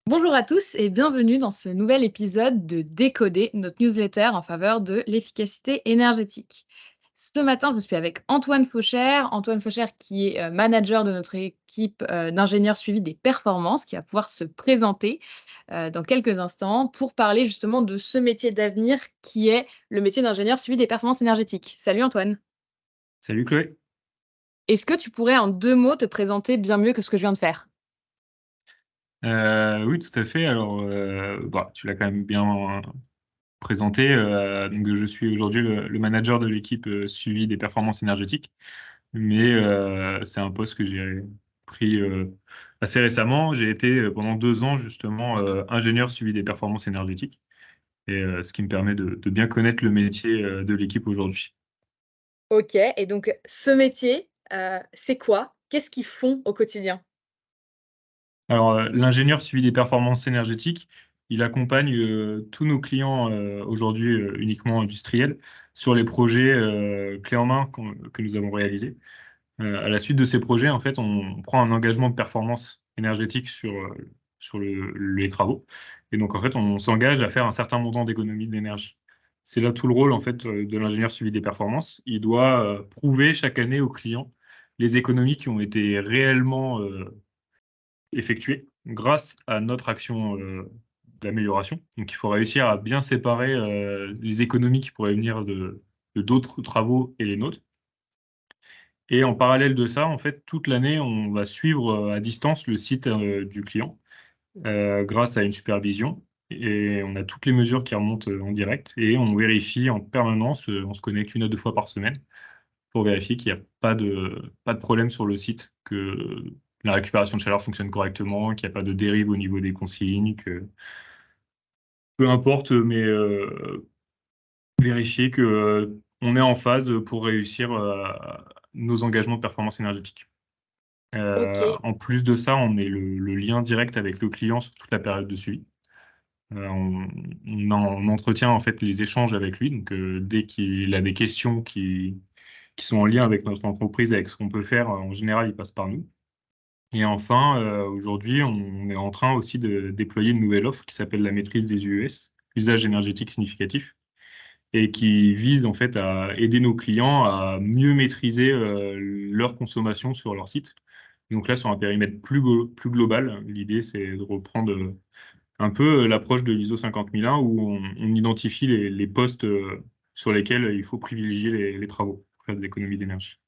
Bonjour à tous et bienvenue dans ce nouvel épisode de Décoder, notre newsletter en faveur de l'efficacité énergétique. Ce matin, je suis avec Antoine Fauchère qui est manager de notre équipe d'ingénieurs suivi des performances, qui va pouvoir se présenter dans quelques instants pour parler justement de ce métier d'avenir qui est le métier d'ingénieur suivi des performances énergétiques. Salut Antoine. Salut Chloé. Est-ce que tu pourrais en 2 mots te présenter bien mieux que ce que je viens de faire? Oui, tout à fait. Alors, tu l'as quand même bien présenté. Donc, je suis aujourd'hui le manager de l'équipe suivi des performances énergétiques. Mais c'est un poste que j'ai pris assez récemment. J'ai été pendant 2 ans justement ingénieur suivi des performances énergétiques. Et ce qui me permet de bien connaître le métier de l'équipe aujourd'hui. Ok, et donc ce métier, c'est quoi? Qu'est-ce qu'ils font au quotidien? Alors, l'ingénieur suivi des performances énergétiques, il accompagne tous nos clients aujourd'hui uniquement industriels sur les projets clés en main que nous avons réalisés. À la suite de ces projets, en fait, on prend un engagement de performance énergétique sur les travaux. Et donc, en fait, on s'engage à faire un certain montant d'économie d'énergie. C'est là tout le rôle, en fait, de l'ingénieur suivi des performances. Il doit prouver chaque année aux clients les économies qui ont été réellement effectuées grâce à notre action d'amélioration. Donc, il faut réussir à bien séparer les économies qui pourraient venir de d'autres travaux et les nôtres. Et en parallèle de ça, en fait, toute l'année, on va suivre à distance le site du client grâce à une supervision. Et on a toutes les mesures qui remontent en direct et on vérifie en permanence, on se connecte 1 à 2 fois par semaine pour vérifier qu'il n'y a pas de problème sur le site, que la récupération de chaleur fonctionne correctement, qu'il n'y a pas de dérive au niveau des consignes, que peu importe, mais vérifier que on est en phase pour réussir nos engagements de performance énergétique. OK. En plus de ça, on est le lien direct avec le client sur toute la période de suivi. On entretient en fait les échanges avec lui. Donc, dès qu'il a des questions qui sont en lien avec notre entreprise, avec ce qu'on peut faire, en général, il passe par nous. Et enfin, aujourd'hui, on est en train aussi de déployer une nouvelle offre qui s'appelle la maîtrise des UES, usage énergétique significatif, et qui vise en fait à aider nos clients à mieux maîtriser leur consommation sur leur site. Donc là, sur un périmètre plus global, l'idée, c'est de reprendre un peu l'approche de l'ISO 50001 où on identifie les postes sur lesquels il faut privilégier les travaux pour faire de l'économie d'énergie.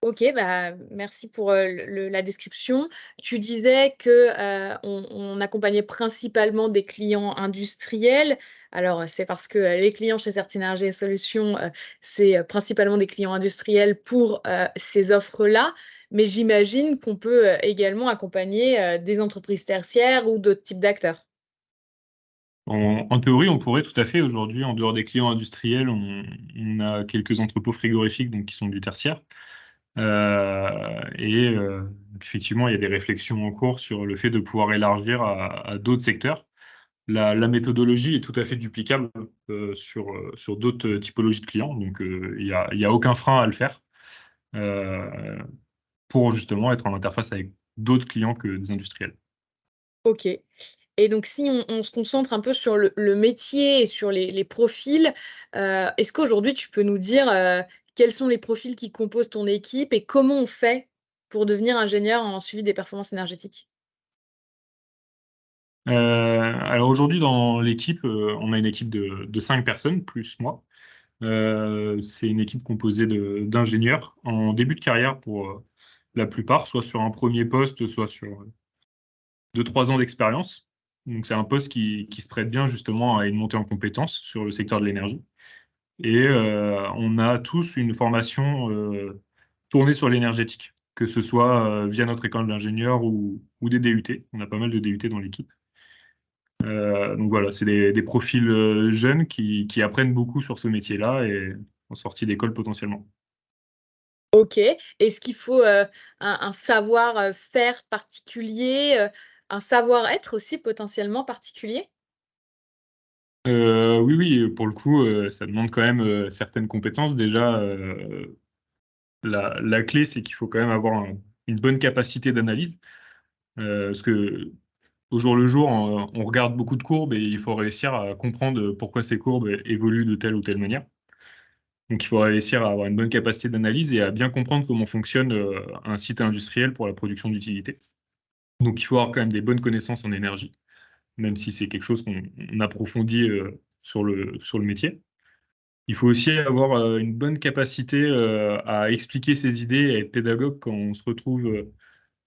OK, bah, merci pour, la description. Tu disais que, on accompagnait principalement des clients industriels. Alors, c'est parce que, les clients chez Certinergie Solutions, c'est, principalement des clients industriels pour, ces offres-là. Mais j'imagine qu'on peut, également accompagner, des entreprises tertiaires ou d'autres types d'acteurs? En théorie, on pourrait tout à fait aujourd'hui, en dehors des clients industriels, on a quelques entrepôts frigorifiques donc, qui sont du tertiaire. Donc effectivement, il y a des réflexions en cours sur le fait de pouvoir élargir à d'autres secteurs. La méthodologie est tout à fait duplicable sur d'autres typologies de clients, donc il y a aucun frein à le faire euh, pour justement être en interface avec d'autres clients que des industriels. OK. Et donc si on se concentre un peu sur le métier et sur les profils, est-ce qu'aujourd'hui tu peux nous dire, quels sont les profils qui composent ton équipe et comment on fait pour devenir ingénieur en suivi des performances énergétiques? Alors aujourd'hui, dans l'équipe, on a une équipe de 5 personnes, plus moi. C'est une équipe composée d'ingénieurs en début de carrière pour la plupart, soit sur un premier poste, soit sur 2, 3 ans d'expérience. Donc c'est un poste qui se prête bien justement à une montée en compétences sur le secteur de l'énergie. Et on a tous une formation tournée sur l'énergétique, que ce soit via notre école d'ingénieur ou des DUT. On a pas mal de DUT dans l'équipe. Donc voilà, c'est des profils jeunes qui apprennent beaucoup sur ce métier-là et en sortie d'école potentiellement. OK. Est-ce qu'il faut, un savoir, faire particulier, un savoir-être aussi potentiellement particulier? Oui, oui, pour le coup, ça demande quand même certaines compétences. Déjà, la clé, c'est qu'il faut quand même avoir une bonne capacité d'analyse. Parce que au jour le jour, on regarde beaucoup de courbes et il faut réussir à comprendre pourquoi ces courbes évoluent de telle ou telle manière. Donc, il faut réussir à avoir une bonne capacité d'analyse et à bien comprendre comment fonctionne un site industriel pour la production d'utilités. Donc, il faut avoir quand même des bonnes connaissances en énergie, même si c'est quelque chose qu'on approfondit sur le métier. Il faut aussi avoir une bonne capacité à expliquer ses idées et à être pédagogue quand on se retrouve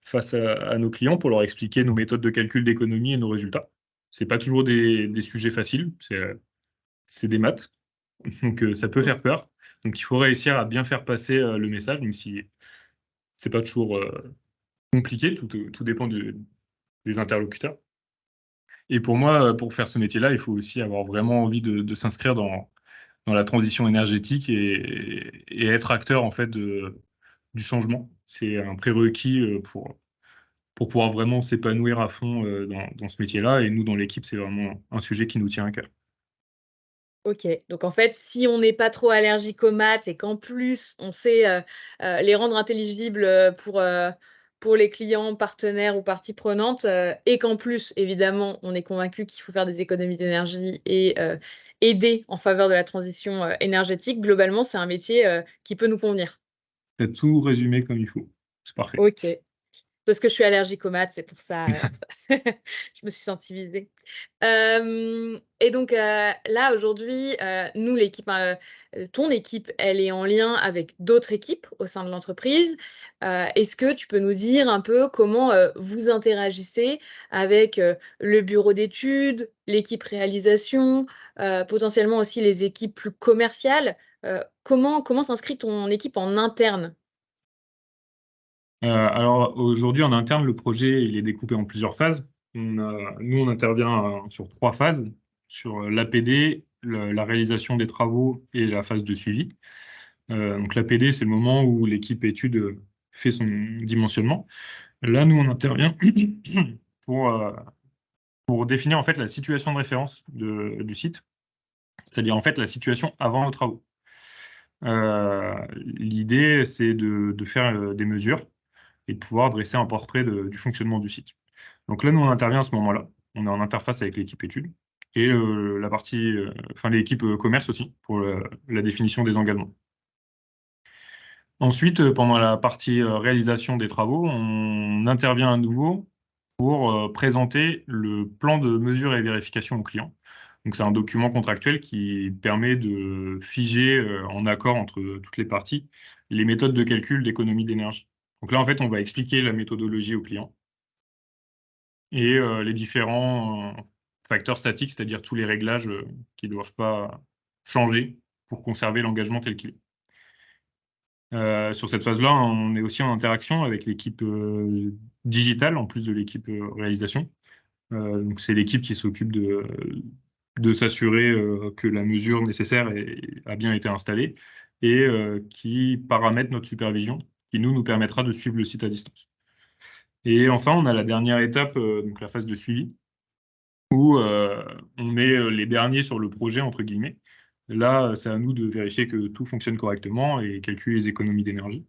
face à nos clients pour leur expliquer nos méthodes de calcul d'économie et nos résultats. C'est pas toujours des sujets faciles, c'est des maths, donc ça peut faire peur. Donc il faut réussir à bien faire passer le message, même si c'est pas toujours compliqué, tout dépend des interlocuteurs. Et pour moi, pour faire ce métier-là, il faut aussi avoir vraiment envie de s'inscrire dans la transition énergétique et être acteur en fait du changement. C'est un prérequis pour pouvoir vraiment s'épanouir à fond dans ce métier-là. Et nous, dans l'équipe, c'est vraiment un sujet qui nous tient à cœur. OK, donc en fait, si on n'est pas trop allergique aux maths et qu'en plus on sait, les rendre intelligibles, pour les clients, partenaires ou parties prenantes, et qu'en plus, évidemment, on est convaincu qu'il faut faire des économies d'énergie et aider en faveur de la transition, énergétique, globalement, c'est un métier, qui peut nous convenir? C'est tout résumé comme il faut. C'est parfait. OK. Parce que je suis allergique aux maths, c'est pour ça, je me suis sentie visée. Et donc, là, aujourd'hui, nous, l'équipe, ton équipe, elle est en lien avec d'autres équipes au sein de l'entreprise. Est-ce que tu peux nous dire un peu comment, vous interagissez avec, le bureau d'études, l'équipe réalisation, potentiellement aussi les équipes plus commerciales? Comment s'inscrit ton équipe en interne? Alors aujourd'hui, en interne, le projet il est découpé en plusieurs phases. Nous, on intervient sur 3 phases, sur l'APD, la réalisation des travaux et la phase de suivi. Donc l'APD, c'est le moment où l'équipe étude fait son dimensionnement. Là, nous, on intervient pour, euh, pour définir en fait la situation de référence du site, c'est-à-dire en fait la situation avant nos travaux. L'idée, c'est de faire des mesures et de pouvoir dresser un portrait du fonctionnement du site. Donc là, nous, on intervient à ce moment-là. On est en interface avec l'équipe études et la partie, enfin l'équipe commerce aussi pour la définition des engagements. Ensuite, pendant la partie réalisation des travaux, on intervient à nouveau pour présenter le plan de mesure et vérification au client. Donc, c'est un document contractuel qui permet de figer en accord entre toutes les parties les méthodes de calcul d'économie d'énergie. Donc là, en fait, on va expliquer la méthodologie au client et les différents facteurs statiques, c'est-à-dire tous les réglages qui ne doivent pas changer pour conserver l'engagement tel qu'il est. Sur cette phase-là, on est aussi en interaction avec l'équipe digitale, en plus de l'équipe réalisation. Donc, c'est l'équipe qui s'occupe de s'assurer que la mesure nécessaire a bien été installée et qui paramètre notre supervision, qui nous permettra de suivre le site à distance. Et enfin, on a la dernière étape, donc la phase de suivi, où on met les derniers sur le projet, entre guillemets. Là, c'est à nous de vérifier que tout fonctionne correctement et calculer les économies d'énergie.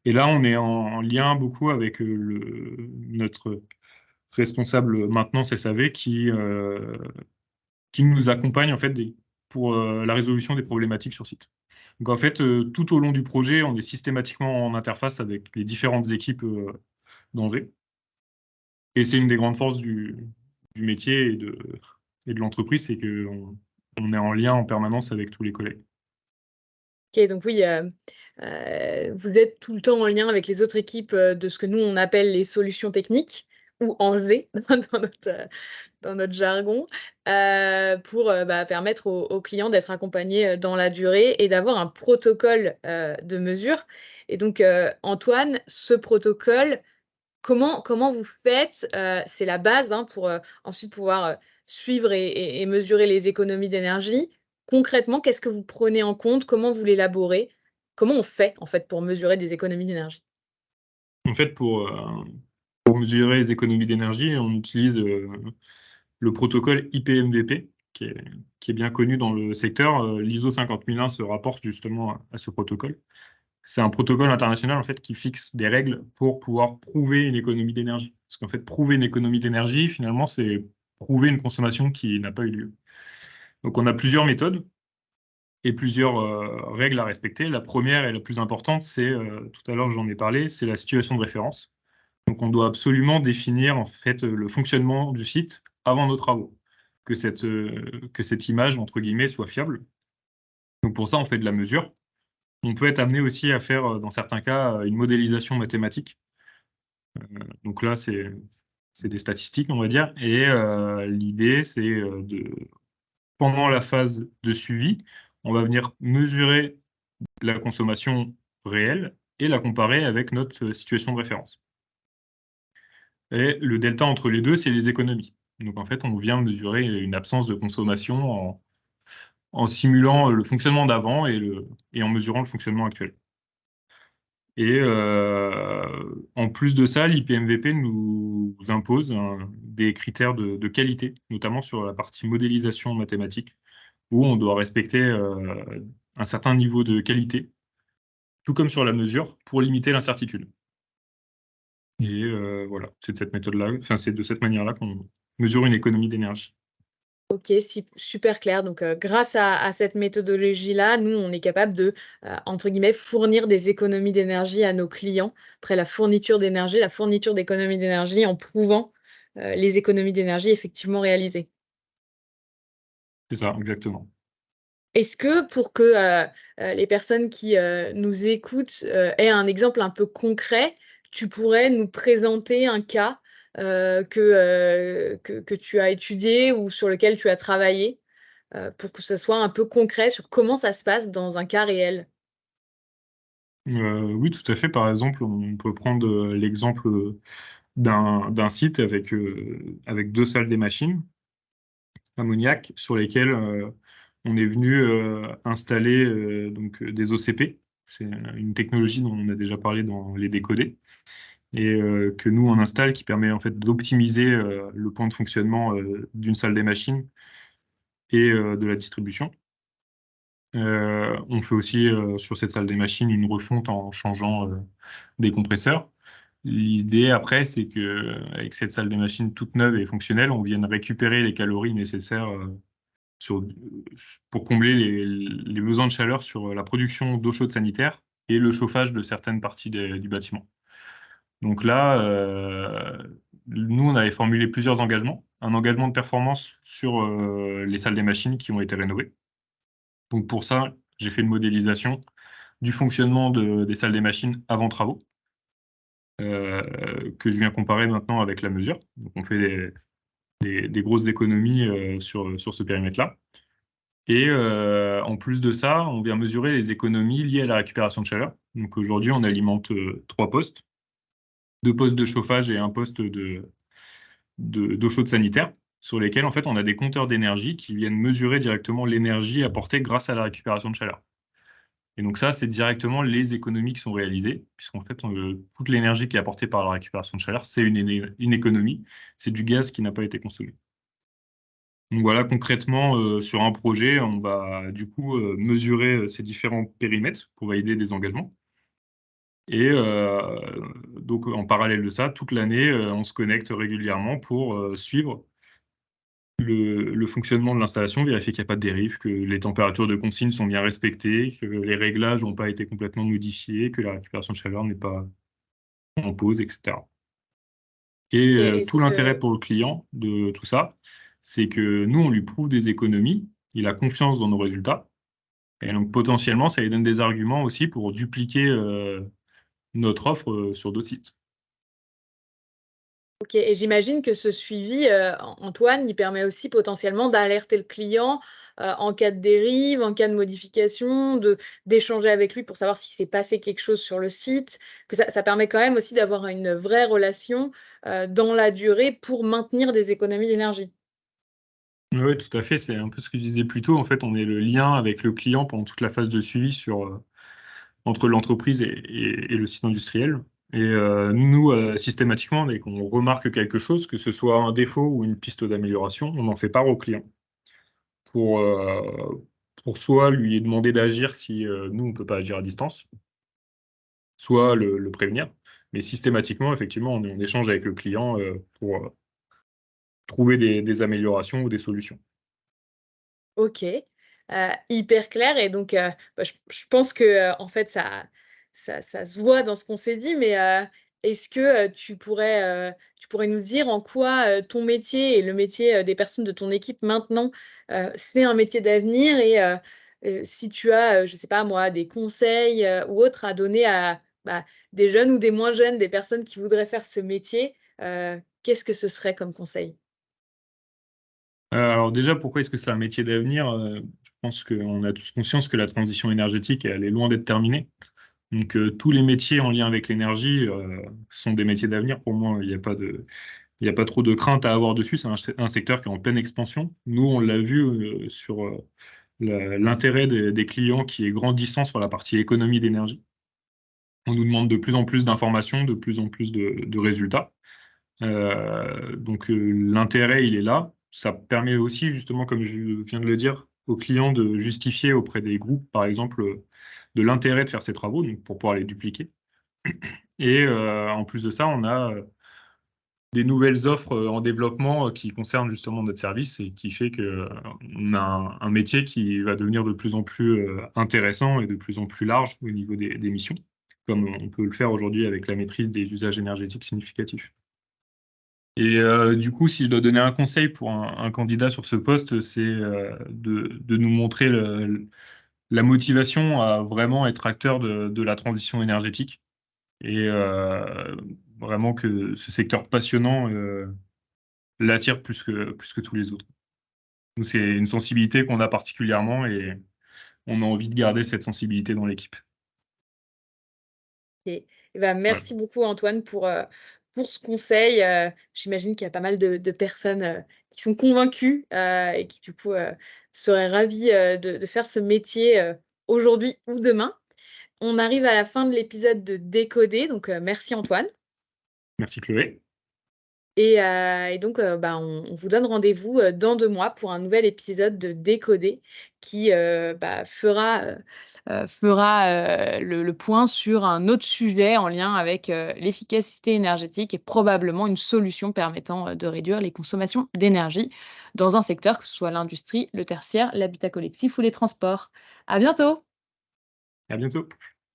Et là, on est en lien beaucoup avec notre responsable maintenance SAV qui nous accompagne en fait pour la résolution des problématiques sur site. Donc en fait, tout au long du projet, on est systématiquement en interface avec les différentes équipes d'Angers. Et c'est une des grandes forces du métier et de l'entreprise, c'est qu'on est en lien en permanence avec tous les collègues. OK, donc oui, vous êtes tout le temps en lien avec les autres équipes, de ce que nous on appelle les solutions techniques ou Angers dans notre jargon, pour, permettre aux clients d'être accompagnés, dans la durée et d'avoir un protocole, de mesure. Et donc, Antoine, ce protocole, comment vous faites? C'est la base, hein, pour, ensuite pouvoir, suivre et mesurer les économies d'énergie. Concrètement, qu'est-ce que vous prenez en compte? Comment vous l'élaborez? Comment on fait, en fait, pour mesurer des économies d'énergie? En fait, pour mesurer les économies d'énergie, on utilise le protocole IPMVP, qui est bien connu dans le secteur. L'ISO 50001 se rapporte justement à ce protocole. C'est un protocole international en fait, qui fixe des règles pour pouvoir prouver une économie d'énergie. Parce qu'en fait, prouver une économie d'énergie, finalement, c'est prouver une consommation qui n'a pas eu lieu. Donc, on a plusieurs méthodes et plusieurs règles à respecter. La première et la plus importante, c'est, tout à l'heure j'en ai parlé, c'est la situation de référence. Donc on doit absolument définir en fait le fonctionnement du site avant nos travaux, que cette image, entre guillemets, soit fiable. Donc pour ça, on fait de la mesure. On peut être amené aussi à faire, dans certains cas, une modélisation mathématique. Donc là, c'est des statistiques, on va dire. Et l'idée, c'est pendant la phase de suivi, on va venir mesurer la consommation réelle et la comparer avec notre situation de référence. Et le delta entre les deux, c'est les économies. Donc en fait, on vient mesurer une absence de consommation en simulant le fonctionnement d'avant et en mesurant le fonctionnement actuel. Et en plus de ça, l'IPMVP nous impose des critères de qualité, notamment sur la partie modélisation mathématique, où on doit respecter un certain niveau de qualité, tout comme sur la mesure, pour limiter l'incertitude. Et voilà, c'est de cette méthode-là, enfin, c'est de cette manière-là qu'on mesure une économie d'énergie. OK, super clair. Donc, grâce à cette méthodologie-là, nous, on est capable de, entre guillemets, «fournir des économies d'énergie» à nos clients. Après la fourniture d'énergie, la fourniture d'économies d'énergie en prouvant, les économies d'énergie effectivement réalisées. C'est ça, exactement. Est-ce que pour que, les personnes qui, nous écoutent, aient un exemple un peu concret, tu pourrais nous présenter un cas, que tu as étudié ou sur lequel tu as travaillé, pour que ça soit un peu concret sur comment ça se passe dans un cas réel? Oui, tout à fait. Par exemple, on peut prendre, l'exemple, d'un site avec 2 salles des machines ammoniac sur lesquelles, on est venu, installer, donc, des OCP. C'est une technologie dont on a déjà parlé dans les décodés et que nous, on installe, qui permet en fait d'optimiser, le point de fonctionnement, d'une salle des machines et de la distribution. On fait aussi, sur cette salle des machines, une refonte en changeant, des compresseurs. L'idée après, c'est qu'avec cette salle des machines toute neuve et fonctionnelle, on vienne récupérer les calories nécessaires, sur pour combler les besoins de chaleur sur, la production d'eau chaude sanitaire et le chauffage de certaines parties du bâtiment. Donc là, nous, on avait formulé plusieurs engagements. Un engagement de performance sur, les salles des machines qui ont été rénovées. Donc pour ça, j'ai fait une modélisation du fonctionnement des salles des machines avant travaux, que je viens comparer maintenant avec la mesure. Donc on fait des grosses économies, sur ce périmètre-là. Et en plus de ça, on vient mesurer les économies liées à la récupération de chaleur. Donc aujourd'hui, on alimente, 3 postes, 2 postes de chauffage et un poste d'eau chaude sanitaire, sur lesquels, en fait, on a des compteurs d'énergie qui viennent mesurer directement l'énergie apportée grâce à la récupération de chaleur. Et donc ça, c'est directement les économies qui sont réalisées, puisqu'en fait, toute l'énergie qui est apportée par la récupération de chaleur, c'est une économie. C'est du gaz qui n'a pas été consommé. Donc voilà, concrètement, sur un projet, on va du coup, mesurer, ces différents périmètres pour valider des engagements. Et donc en parallèle de ça, toute l'année, on se connecte régulièrement pour, suivre le fonctionnement de l'installation, vérifier qu'il n'y a pas de dérive, que les températures de consigne sont bien respectées, que les réglages n'ont pas été complètement modifiés, que la récupération de chaleur n'est pas en pause, et cetera. Et OK et tout l'intérêt ce pour le client de tout ça, c'est que nous, on lui prouve des économies, il a confiance dans nos résultats et donc potentiellement, ça lui donne des arguments aussi pour dupliquer, notre offre, sur d'autres sites. OK et j'imagine que ce suivi, Antoine, il permet aussi potentiellement d'alerter le client, en cas de dérive, en cas de modification, d'échanger avec lui pour savoir s'il s'est passé quelque chose sur le site, que ça permet quand même aussi d'avoir une vraie relation, dans la durée pour maintenir des économies d'énergie. Oui, tout à fait, c'est un peu ce que je disais plus tôt. En fait, on est le lien avec le client pendant toute la phase de suivi entre l'entreprise et le site industriel. Et nous, systématiquement, dès qu'on remarque quelque chose, que ce soit un défaut ou une piste d'amélioration, on en fait part au client pour, pour soit lui demander d'agir si nous, on ne peut pas agir à distance, soit le prévenir. Mais systématiquement, effectivement, on échange avec le client pour trouver des améliorations ou des solutions. OK, hyper clair et donc bah, je pense que, en fait, ça se voit dans ce qu'on s'est dit, mais est-ce que, tu pourrais nous dire en quoi, ton métier et le métier, des personnes de ton équipe maintenant, c'est un métier d'avenir et si tu as, je sais pas moi, des conseils, ou autres à donner à, bah, des jeunes ou des moins jeunes, des personnes qui voudraient faire ce métier, qu'est-ce que ce serait comme conseil? Alors déjà, pourquoi est-ce que c'est un métier d'avenir? Je pense qu'on a tous conscience que la transition énergétique, elle est loin d'être terminée. Donc tous les métiers en lien avec l'énergie sont des métiers d'avenir. Pour moi, il y a pas trop de crainte à avoir dessus. C'est un secteur qui est en pleine expansion. Nous, on l'a vu sur l'intérêt des clients qui est grandissant sur la partie économie d'énergie. On nous demande de plus en plus d'informations, de plus en plus de résultats. Donc l'intérêt, il est là. Ça permet aussi, justement, comme je viens de le dire, aux clients de justifier auprès des groupes, par exemple, de l'intérêt de faire ces travaux, donc pour pouvoir les dupliquer. Et en plus de ça, on a des nouvelles offres en développement qui concernent justement notre service et qui fait qu'on a un métier qui va devenir de plus en plus intéressant et de plus en plus large au niveau des missions, comme on peut le faire aujourd'hui avec la maîtrise des usages énergétiques significatifs. Et du coup, si je dois donner un conseil pour un candidat sur ce poste, c'est de nous montrer la motivation à vraiment être acteur de la transition énergétique et vraiment que ce secteur passionnant l'attire plus que tous les autres. Nous, c'est une sensibilité qu'on a particulièrement et on a envie de garder cette sensibilité dans l'équipe. Et bah, Voilà. merci beaucoup Antoine pour ce conseil, j'imagine qu'il y a pas mal de personnes, qui sont convaincues, et qui du coup, seraient ravies, de faire ce métier, aujourd'hui ou demain. On arrive à la fin de l'épisode de Décoder, donc merci Antoine Merci Chloé. et donc bah, on vous donne rendez-vous, dans 2 mois pour un nouvel épisode de Décoder qui, bah, fera, le point sur un autre sujet en lien avec, l'efficacité énergétique et probablement une solution permettant, de réduire les consommations d'énergie dans un secteur, que ce soit l'industrie, le tertiaire, l'habitat collectif ou les transports. À bientôt! À bientôt.